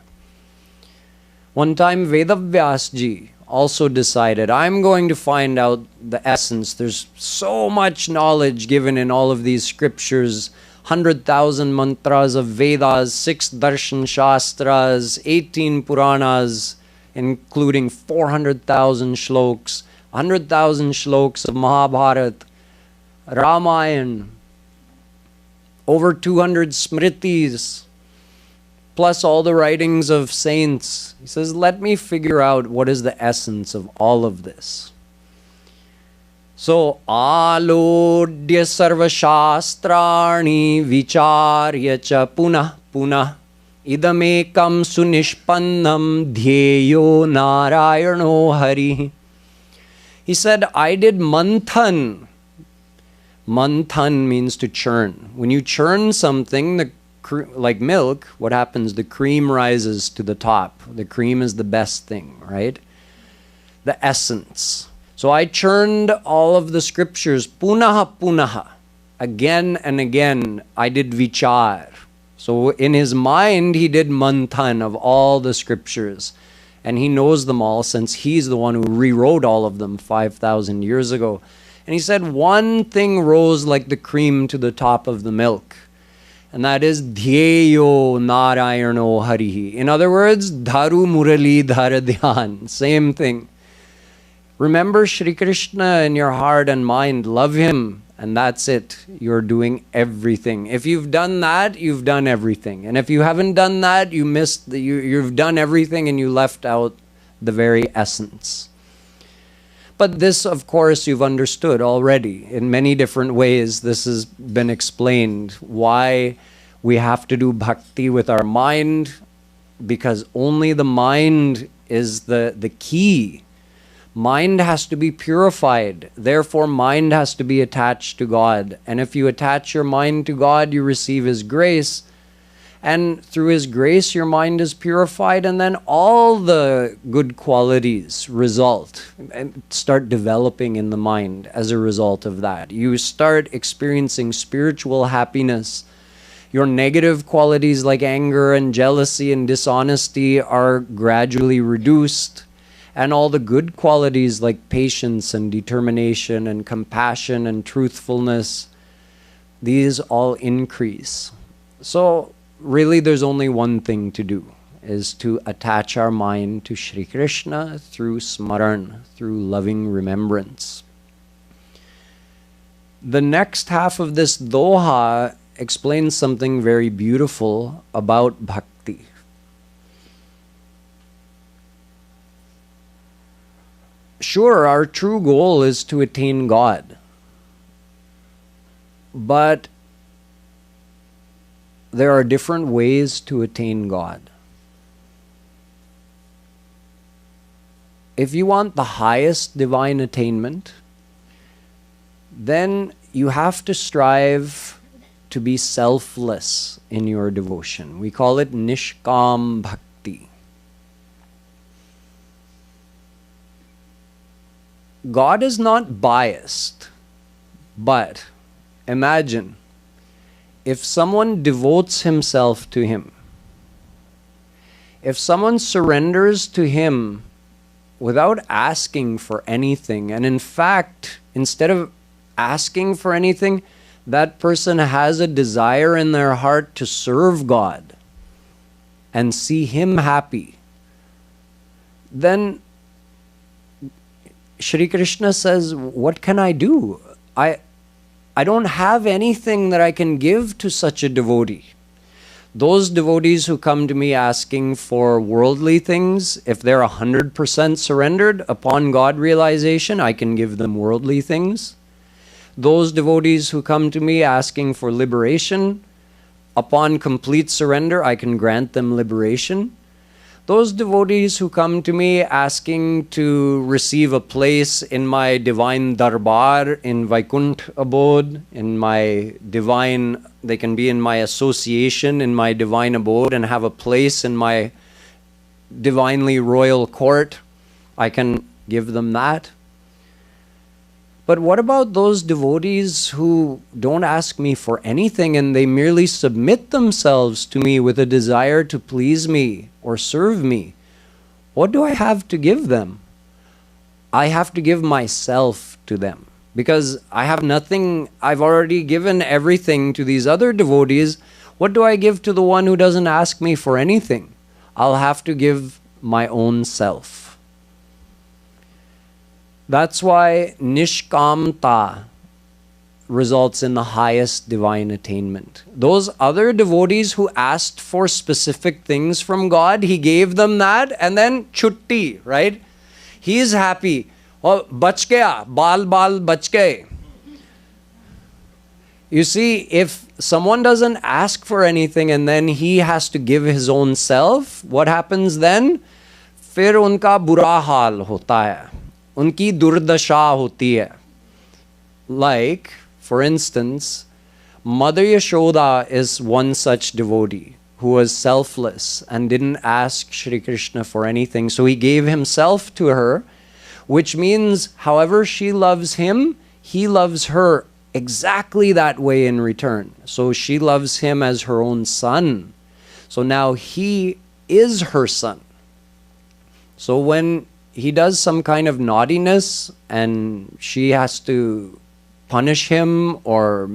One time Vedavyas ji also decided, I'm going to find out the essence. There's so much knowledge given in all of these scriptures. 100,000 mantras of Vedas, 6 darshan shastras, 18 Puranas, including 400,000 shloks, 100,000 shloks of Mahabharata, Ramayana, over 200 smritis, plus all the writings of saints. He says, let me figure out what is the essence of all of this. So, alodya sarva shastrani vicharya cha punah punah idamekam sunishpannam dhyeyo narayano hari. He said, I did manthan. Manthan means to churn. When you churn something, like milk, what happens? The cream rises to the top. The cream is the best thing, right? The essence. So I churned all of the scriptures, punaha punaha, again and again. I did vichar. So in his mind, he did manthan of all the scriptures. And he knows them all since he's the one who rewrote all of them 5,000 years ago. And he said one thing rose like the cream to the top of the milk. And that is dhyeyo narayano harihi. In other words, dharu murali dhara dhyan. Same thing. Remember Shri Krishna in your heart and mind. Love him. And that's it. You're doing everything. If you've done that, you've done everything. And if you haven't done that, you've done everything and you left out the very essence. But this, of course, you've understood already. In many different ways, this has been explained. Why we have to do bhakti with our mind. Because only the mind is the key. Mind has to be purified. Therefore, mind has to be attached to God. And if you attach your mind to God, you receive His grace. And through His grace, your mind is purified. And then all the good qualities result and start developing in the mind as a result of that. You start experiencing spiritual happiness. Your negative qualities like anger and jealousy and dishonesty are gradually reduced. And all the good qualities like patience and determination and compassion and truthfulness, these all increase. So really there's only one thing to do, is to attach our mind to Shri Krishna through smaran, through loving remembrance. The next half of this doha explains something very beautiful about bhakti. Sure, our true goal is to attain God, but there are different ways to attain God. If you want the highest divine attainment, then you have to strive to be selfless in your devotion. We call it nishkam bhakti. God is not biased, but imagine if someone devotes himself to Him, if someone surrenders to Him without asking for anything, and in fact, instead of asking for anything, that person has a desire in their heart to serve God and see Him happy, then Shri Krishna says, what can I do? I don't have anything that I can give to such a devotee. Those devotees who come to me asking for worldly things, if they're 100% surrendered upon God realization, I can give them worldly things. Those devotees who come to me asking for liberation, upon complete surrender, I can grant them liberation. Those devotees who come to me asking to receive a place in my divine darbar, in Vaikuntha abode, in my divine, they can be in my association, in my divine abode, and have a place in my divinely royal court, I can give them that. But what about those devotees who don't ask me for anything and they merely submit themselves to me with a desire to please me or serve me? What do I have to give them? I have to give myself to them because I have nothing. I've already given everything to these other devotees. What do I give to the one who doesn't ask me for anything? I'll have to give my own self. That's why nishkamta results in the highest divine attainment. Those other devotees who asked for specific things from God, He gave them that, and then chutti, right? He is happy. Oh, bach gaya, bal bach gaye. You see, if someone doesn't ask for anything and then he has to give his own self, what happens then? Fir unka bura hal hota hai. Unki durdasha hoti hai. Like, for instance, Mother Yashoda is one such devotee who was selfless and didn't ask Shri Krishna for anything. So he gave himself to her, which means however she loves him, he loves her exactly that way in return. So she loves him as her own son. So now he is her son. So when he does some kind of naughtiness and she has to punish him or,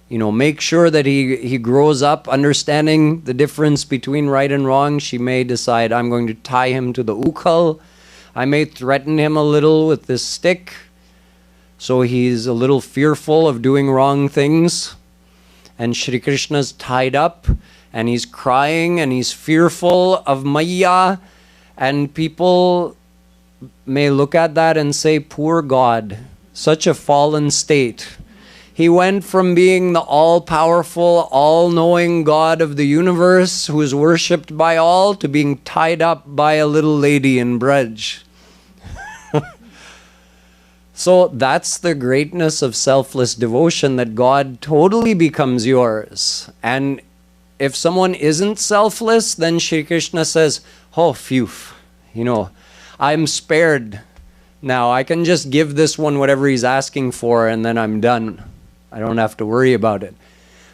you know, make sure that he grows up understanding the difference between right and wrong, she may decide, I'm going to tie him to the ukal. I may threaten him a little with this stick so he's a little fearful of doing wrong things. And Shri Krishna's tied up and he's crying and he's fearful of Maya, and people may look at that and say, poor God, such a fallen state. He went from being the all-powerful, all-knowing God of the universe who is worshipped by all to being tied up by a little lady in Braj. So that's the greatness of selfless devotion, that God totally becomes yours. And if someone isn't selfless, then Shri Krishna says, oh, phew, you know, I'm spared now. I can just give this one whatever he's asking for and then I'm done. I don't have to worry about it.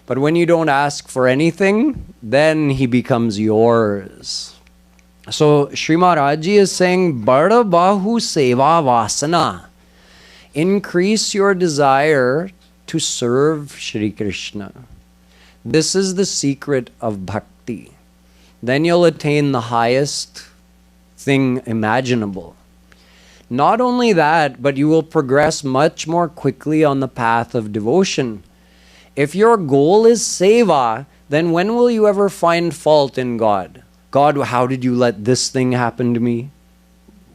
But when you don't ask for anything, then he becomes yours. So Shri Maharaj Ji is saying, Bada Bahu Seva Vasana. Increase your desire to serve Shri Krishna. This is the secret of bhakti. Then you'll attain the highest thing imaginable. Not only that, but you will progress much more quickly on the path of devotion. If your goal is seva, then when will you ever find fault in God? God, how did you let this thing happen to me?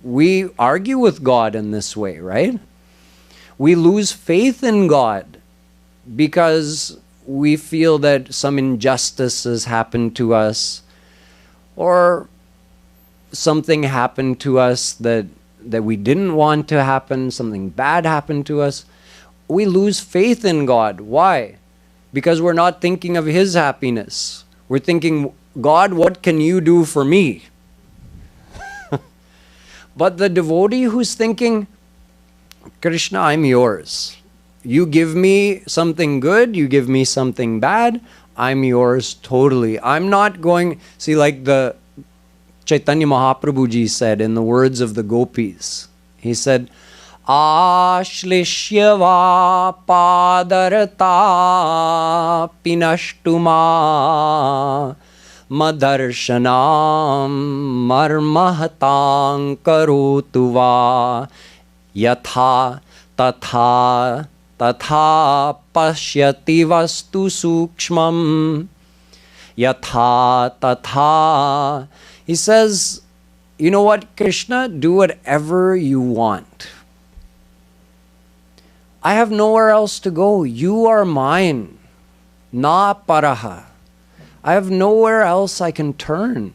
We argue with God in this way, right? We lose faith in God because we feel that some injustice has happened to us, or something happened to us that we didn't want to happen, something bad happened to us. We lose faith in God. Why? Because we're not thinking of His happiness. We're thinking, God, what can you do for me? But the devotee who's thinking, Krishna, I'm yours. You give me something good, you give me something bad, I'm yours totally. I'm not going, see, like the Chaitanya Mahaprabhu Ji said in the words of the gopis, he said, Ashlishyava padarata pinashtuma madarshanam marmahatang karotuva yatha tatha tatha pashyati vastu sukshmam yatha tatha. He says, you know what, Krishna, do whatever you want. I have nowhere else to go. You are mine. Na paraha. I have nowhere else I can turn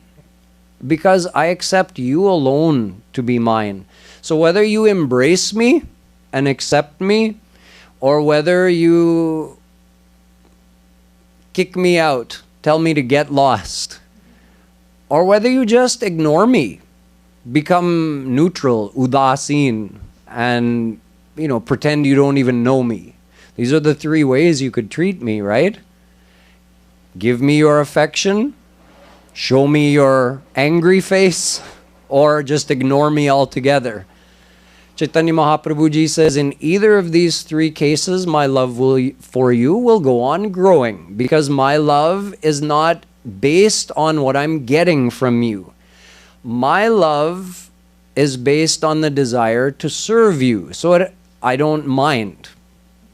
because I accept you alone to be mine. So whether you embrace me and accept me, or whether you kick me out, tell me to get lost, or whether you just ignore me, become neutral, udasin, and pretend you don't even know me. These are the three ways you could treat me, right? Give me your affection, show me your angry face, or just ignore me altogether. Chaitanya Mahaprabhu Ji says, in either of these three cases, my love for you will go on growing, because my love is not based on what I'm getting from you. My love is based on the desire to serve you. So I don't mind.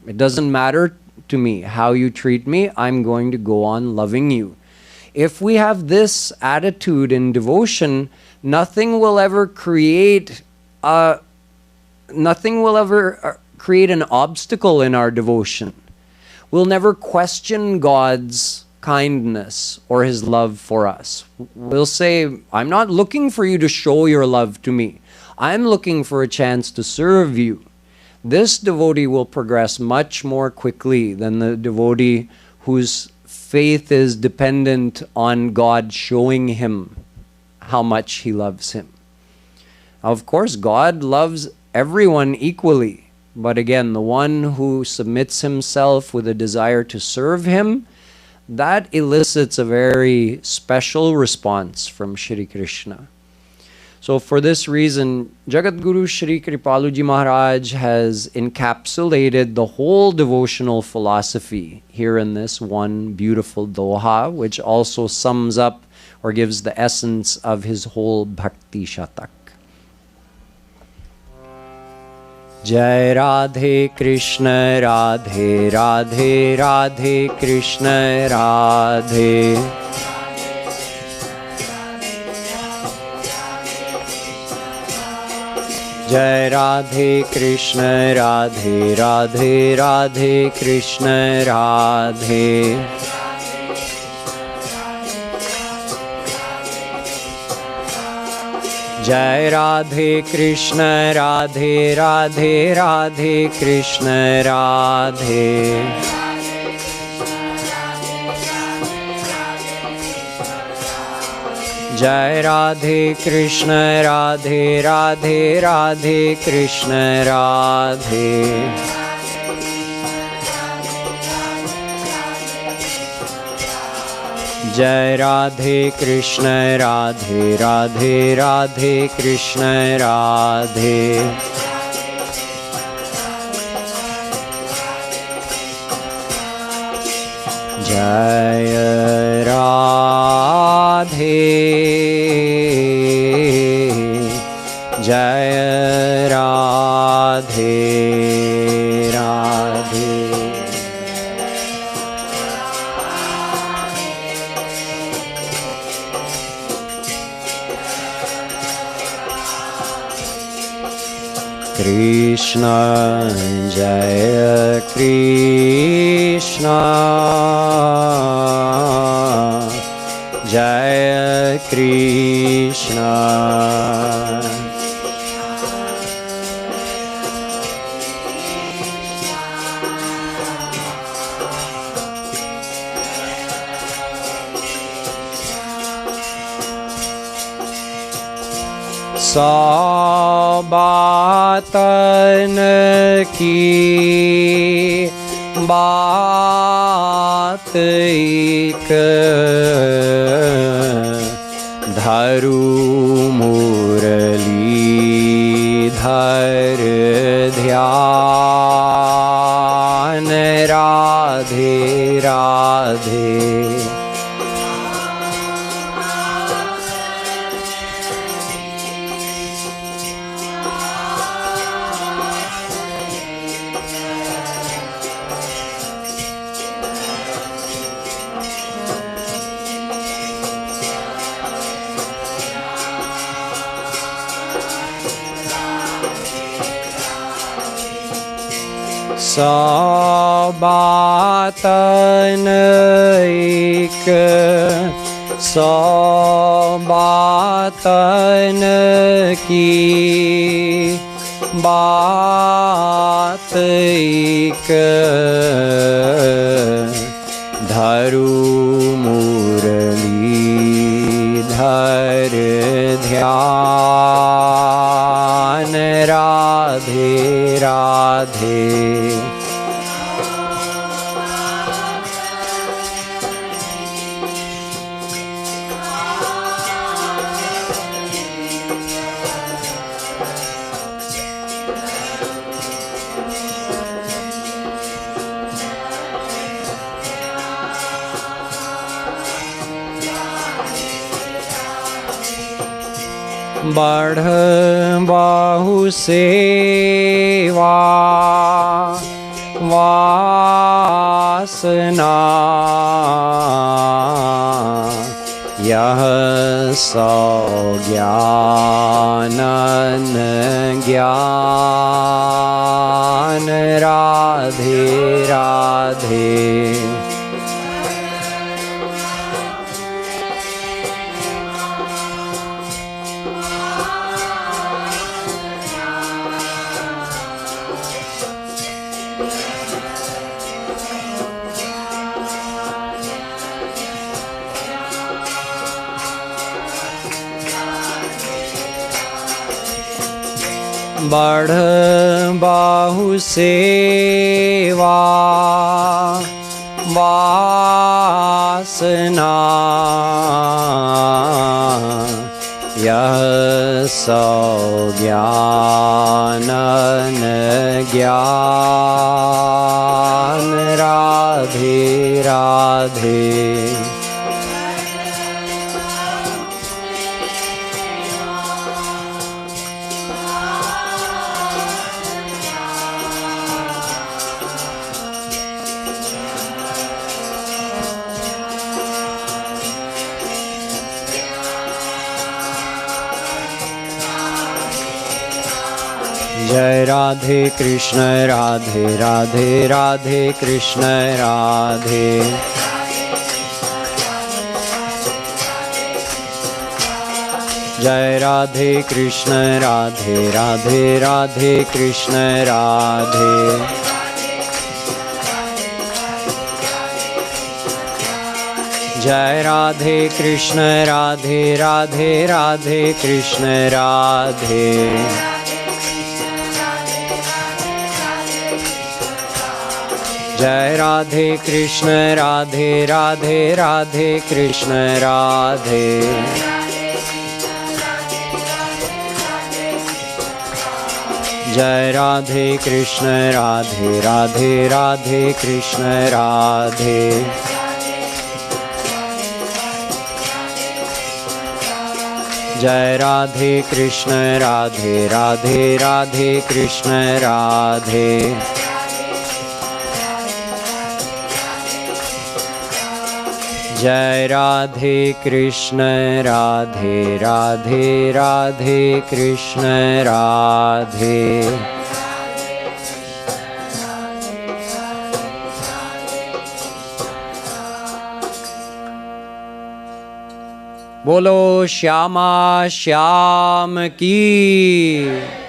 It doesn't matter to me how you treat me. I'm going to go on loving you. If we have this attitude in devotion, nothing will ever create an obstacle in our devotion. We'll never question God's kindness or His love for us. We'll say, I'm not looking for you to show your love to me. I'm looking for a chance to serve you. This devotee will progress much more quickly than the devotee whose faith is dependent on God showing him how much He loves him. Of course, God loves everyone equally. But again, the one who submits himself with a desire to serve Him, that elicits a very special response from Shri Krishna. So for this reason, Jagadguru Shree Kripaluji Maharaj has encapsulated the whole devotional philosophy here in this one beautiful doha, which also sums up or gives the essence of his whole Bhakti Shatak. Jai Radhe Krishna Radhe Radhe Radhe Krishna Radhe जय राधे कृष्ण राधे राधे राधे कृष्ण राधे। जय राधे कृष्ण राधे राधे राधे कृष्ण राधे। जय राधे कृष्ण राधे राधे राधे कृष्ण राधे। जय राधे कृष्ण राधे राधे राधे कृष्ण राधे। जय राधे जय राधे राधे। कृष्ण जय कृष्ण जय कृष्ण। सौबातन की बात एक धरु मुरली धर ध्यान राधे राधे। सौबातन एक सौबातन की बात एक धरु मुरली धर ध्यान राधे राधे। बढ़ बाहु सेवा वासना यह सौ ज्ञानन ज्ञान राधे राधे। बढ़ बाहु सेवा वासना यह सौ ज्ञानन ज्ञान राधे राधे। जय राधे कृष्ण राधे राधे राधे कृष्ण राधे। जय राधे कृष्ण राधे राधे राधे कृष्ण राधे। जय राधे कृष्ण राधे राधे राधे कृष्ण राधे। जय राधे कृष्ण राधे राधे राधे कृष्ण राधे। जय राधे कृष्ण राधे राधे राधे कृष्ण राधे। जय राधे कृष्ण राधे राधे राधे कृष्ण राधे। जय राधे कृष्ण राधे राधे राधे कृष्ण राधे। बोलो श्यामा श्याम की।